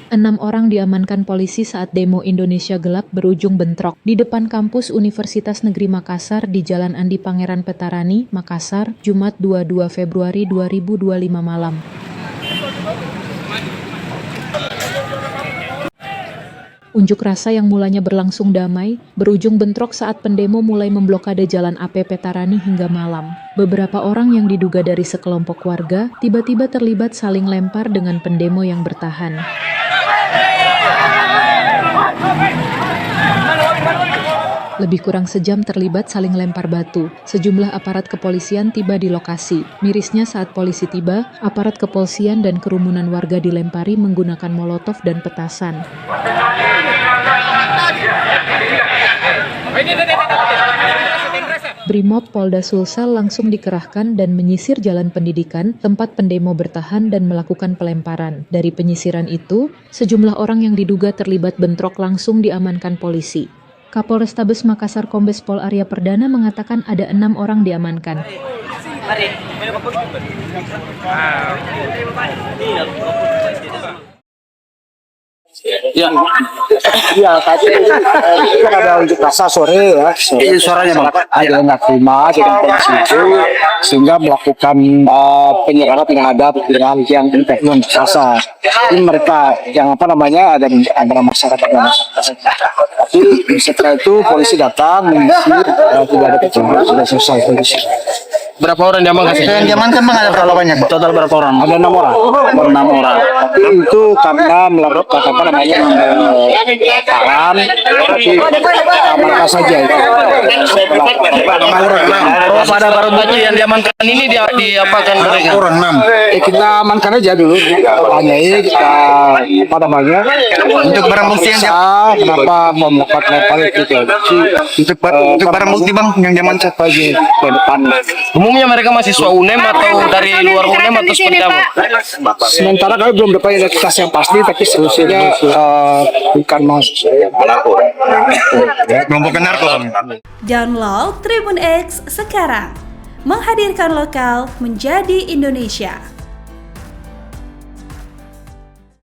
Enam orang diamankan polisi saat demo Indonesia Gelap berujung bentrok di depan kampus Universitas Negeri Makassar di Jalan Andi Pangeran Petarani, Makassar, Jumat 22 Februari 2025 malam. Unjuk rasa yang mulanya berlangsung damai, berujung bentrok saat pendemo mulai memblokade Jalan AP Petarani hingga malam. Beberapa orang yang diduga dari sekelompok warga tiba-tiba terlibat saling lempar dengan pendemo yang bertahan. Lebih kurang sejam terlibat saling lempar batu. Sejumlah aparat kepolisian tiba di lokasi. Mirisnya saat polisi tiba, aparat kepolisian dan kerumunan warga dilempari menggunakan molotov dan petasan. Brimob Polda Sulsel langsung dikerahkan dan menyisir jalan pendidikan tempat pendemo bertahan dan melakukan pelemparan. Dari penyisiran itu, sejumlah orang yang diduga terlibat bentrok langsung diamankan polisi. Kapolrestabes Makassar Kombes Pol Arya Perdana mengatakan ada 6 orang diamankan. Ya tadi ada unjuk rasa sore ya. Suaranya Bang. Ada nggak terima dengan polisi itu sehingga melakukan penyerangan terhadap yang teknon rasa. Ini mereka yang ada antara masyarakat dan masyarakat. Tapi setelah itu polisi datang menyisir, tidak ada kecelakaan, sudah selesai polisi. Berapa orang diamankan? Yang diamankan Bang ada berapa banyak? Total berapa orang? Ada 6 orang. Baru 6 orang. Tapi itu karena melakukan taran, tapi amankan saja itu. Pada barang bukti yang diamankan ini diapakan mereka? Orang 6. Kita amankan aja dulu. Tanyai kita untuk barang bukti yang kenapa mau melakukan lepal itu? Untuk barang bukti Bang yang diamankan pagi ke depan. Umumnya mereka mahasiswa UNEM atau dari luar UNEM atau seperti apa? Sementara kami belum dapat identitas yang pasti, tapi seluruhnya bukan mahasiswa kelompok narko. Download Tribun X sekarang, menghadirkan lokal menjadi Indonesia.